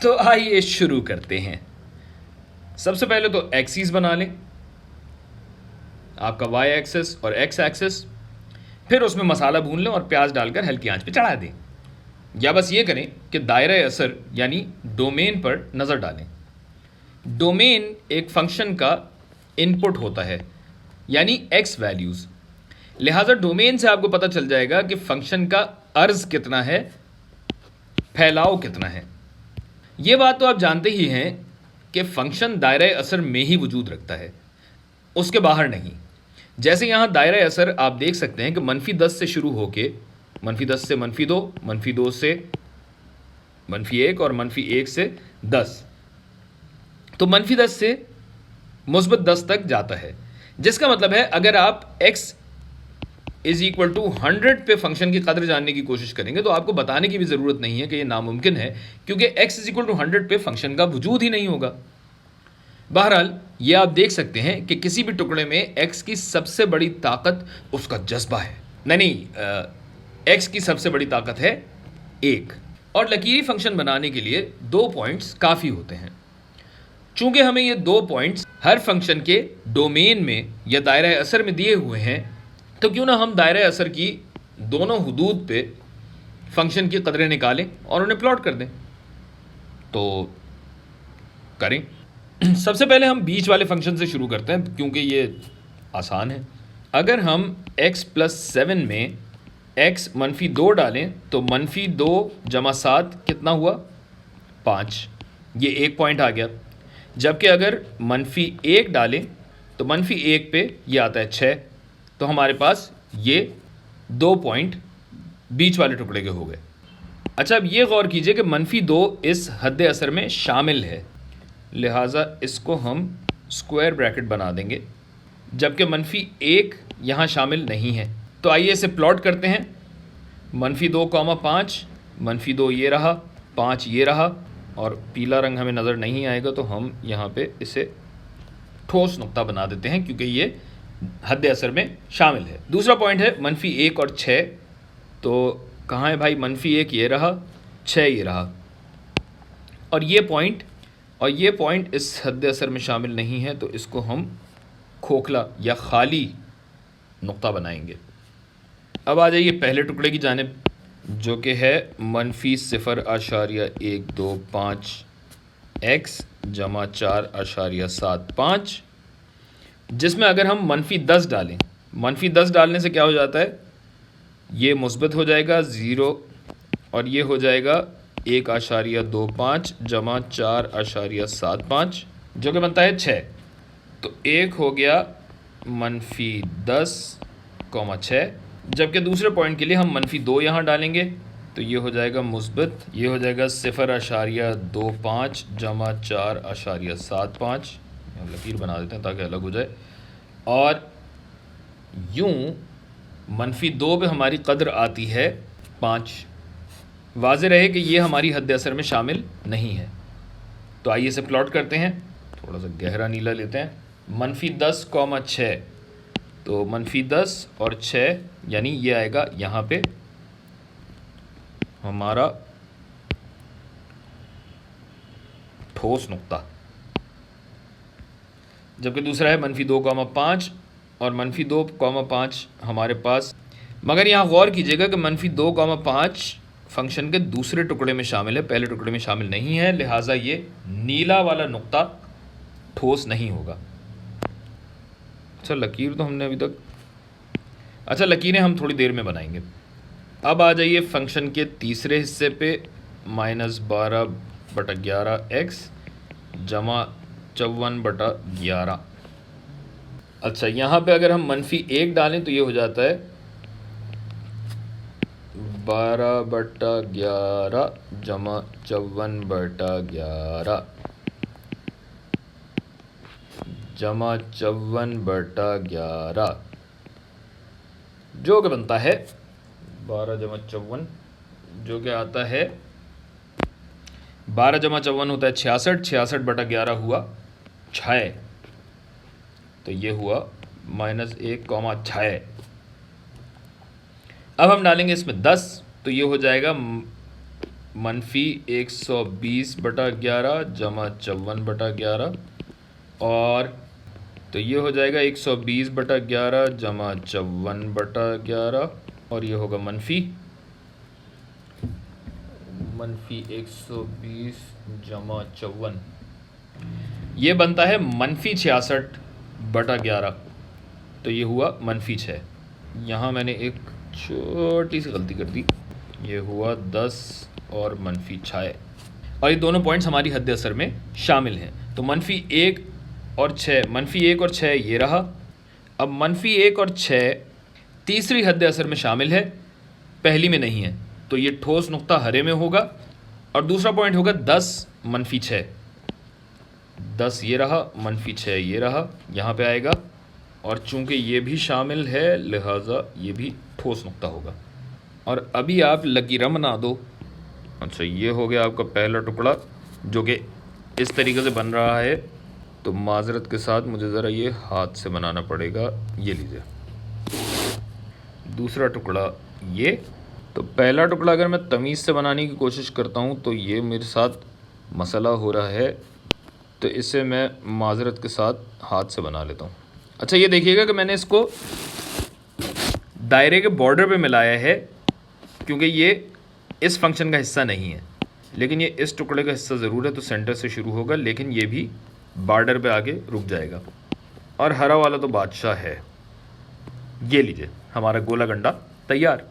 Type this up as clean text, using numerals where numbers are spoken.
तो आइए शुरू करते हैं। सबसे पहले तो एक्सिस बना लें, आपका वाई एक्सिस और एक्स एक्सिस। फिर उसमें मसाला भून लें और प्याज डालकर हल्की आंच पे चढ़ा दें। या बस ये करें कि दायरे असर यानी डोमेन पर नज़र डालें। डोमेन एक फंक्शन का इनपुट होता है, यानी एक्स वैल्यूज़। लिहाजा डोमेन से आपको पता चल जाएगा कि फंक्शन का अर्ज कितना है, फैलाव कितना है। ये बात तो आप जानते ही हैं कि फंक्शन दायरे असर में ही वजूद रखता है, उसके बाहर नहीं। जैसे यहाँ दायरे असर आप देख सकते हैं कि -10 से शुरू होके -10 से -2, -2 से -1 और -1 से 10, तो -10 से +10 तक जाता है। जिसका मतलब है अगर आप x इज इक्वल टू 100 पे फंक्शन की कदर जानने की कोशिश करेंगे तो आपको बताने की भी ज़रूरत नहीं है कि ये नामुमकिन है, क्योंकि x इज इक्वल टू 100 पे फंक्शन का वजूद ही नहीं होगा। बहरहाल ये आप देख सकते हैं कि किसी भी टुकड़े में x की सबसे बड़ी ताकत उसका जज्बा है। नहीं, x की सबसे बड़ी ताकत है 1। और लकीरी फंक्शन बनाने के लिए 2 पॉइंट्स काफ़ी होते हैं। चूंकि हमें ये 2 पॉइंट्स हर फंक्शन के डोमेन में या दायरा असर में दिए हुए हैं, तो क्यों ना हम दायरा असर की दोनों हुदूद पे फंक्शन की कदरें निकालें और उन्हें प्लॉट कर दें। तो करें। सबसे पहले हम बीच वाले फंक्शन से शुरू करते हैं, क्योंकि ये आसान है। अगर हम x + 7 में x -2 डालें तो -2 + 7 कितना हुआ? 5। ये 1 पॉइंट आ गया। जबकि अगर -1 डालें तो -1 पे ये आता है 6। तो हमारे पास ये 2 पॉइंट बीच वाले टुकड़े के हो गए। अच्छा, अब ये गौर कीजिए कि -2 इस हद असर में शामिल है, लिहाजा इसको हम स्क्वायर ब्रैकेट बना देंगे, जबकि -1 यहाँ शामिल नहीं है। तो आइए इसे प्लॉट करते हैं। -2, 5, -2 ये रहा, 5 ये रहा, और पीला रंग हमें नज़र नहीं आएगा तो हम यहाँ पे इसे ठोस नुक्ता बना देते हैं, क्योंकि ये हद असर में शामिल है। दूसरा पॉइंट है -1 और 6। तो कहाँ है भाई? -1 ये रहा, 6 ये रहा, और ये पॉइंट इस हद असर में शामिल नहीं है, तो इसको हम खोखला या खाली नुक्ता बनाएंगे। अब आ जाइए पहले टुकड़े की जानिब, जो कि है -0.125 x = 4.75, जिसमें अगर हम -10 डालें, -10 डालने से क्या हो जाता है? ये मुस्बत हो जाएगा 0, और ये हो जाएगा 1.25 = 4.75, जो कि बनता है 6। तो 1 हो गया -10,6, जबकि दूसरे पॉइंट के लिए हम -2 यहाँ डालेंगे तो ये हो जाएगा मुस्बत, ये हो जाएगा 0.25 = 4.75। लकीर बना देते हैं ताकि अलग हो जाए। और यूँ -2 पे हमारी कदर आती है 5। वाज़ेह रहे कि ये हमारी हद असर में शामिल नहीं है। तो आइए इसे प्लॉट करते हैं। थोड़ा सा गहरा नीला लेते हैं। -10, 6, तो -10 और 6, यानी ये आएगा यहाँ पे हमारा ठोस नुक्ता। जबकि दूसरा है -2, 5, और -2, 5 हमारे पास, मगर यहाँ गौर कीजिएगा कि -2, 5 फंक्शन के दूसरे टुकड़े में शामिल है, पहले टुकड़े में शामिल नहीं है, लिहाजा ये नीला वाला नुक्ता ठोस नहीं होगा। अच्छा, लकीर तो हमने अभी तक, अच्छा लकीरें हम थोड़ी देर में बनाएंगे। अब आ जाइए फंक्शन के तीसरे हिस्से पे, -12/11 x = 54/11। अच्छा, यहाँ पे अगर हम -1 डालें तो ये हो जाता है 12/11 = 54/11 = 54/11, जो कि बनता है 12 × 54, जो कि आता है 12 × 54 होता है 66, 66/11 हुआ 6, तो ये हुआ -1,6। अब हम डालेंगे इसमें 10, तो ये हो जाएगा -120/11 जमा 54/11 और तो ये हो जाएगा 120/11 जमा 54/11 और ये होगा -120 जमा 54, ये बनता है -66/11। तो ये हुआ -6। यहाँ मैंने एक छोटी सी गलती कर दी, ये हुआ 10 और -6 और ये दोनों पॉइंट्स हमारी हद असर में शामिल हैं। तो -1 और 6, -1 और 6 ये रहा। अब -1 और 6 तीसरी हद असर में शामिल है, पहली में नहीं है, तो ये ठोस नुक्ता हरे में होगा। और दूसरा पॉइंट होगा 10 -6, 10 ये रहा, -6 ये रहा, यहाँ पे आएगा। और चूंकि ये भी शामिल है लिहाजा ये भी ठोस नुक्ता होगा। और अभी आप लकीर बना दो। अच्छा, ये हो गया आपका पहला टुकड़ा जो कि इस तरीके से बन रहा है। तो माजरत के साथ मुझे ज़रा ये हाथ से बनाना पड़ेगा। ये लीजिए दूसरा टुकड़ा। ये तो पहला टुकड़ा अगर मैं तमीज़ से बनाने की कोशिश करता हूँ तो ये मेरे साथ मसला हो रहा है, तो इसे मैं माजरत के साथ हाथ से बना लेता हूँ। अच्छा, ये देखिएगा कि मैंने इसको दायरे के बॉर्डर पे मिलाया है क्योंकि ये इस फंक्शन का हिस्सा नहीं है, लेकिन ये इस टुकड़े का हिस्सा ज़रूर है। तो सेंटर से शुरू होगा लेकिन ये भी बॉर्डर पे आके रुक जाएगा। और हरा वाला तो बादशाह है। ये लीजिए हमारा गोला गंडा तैयार।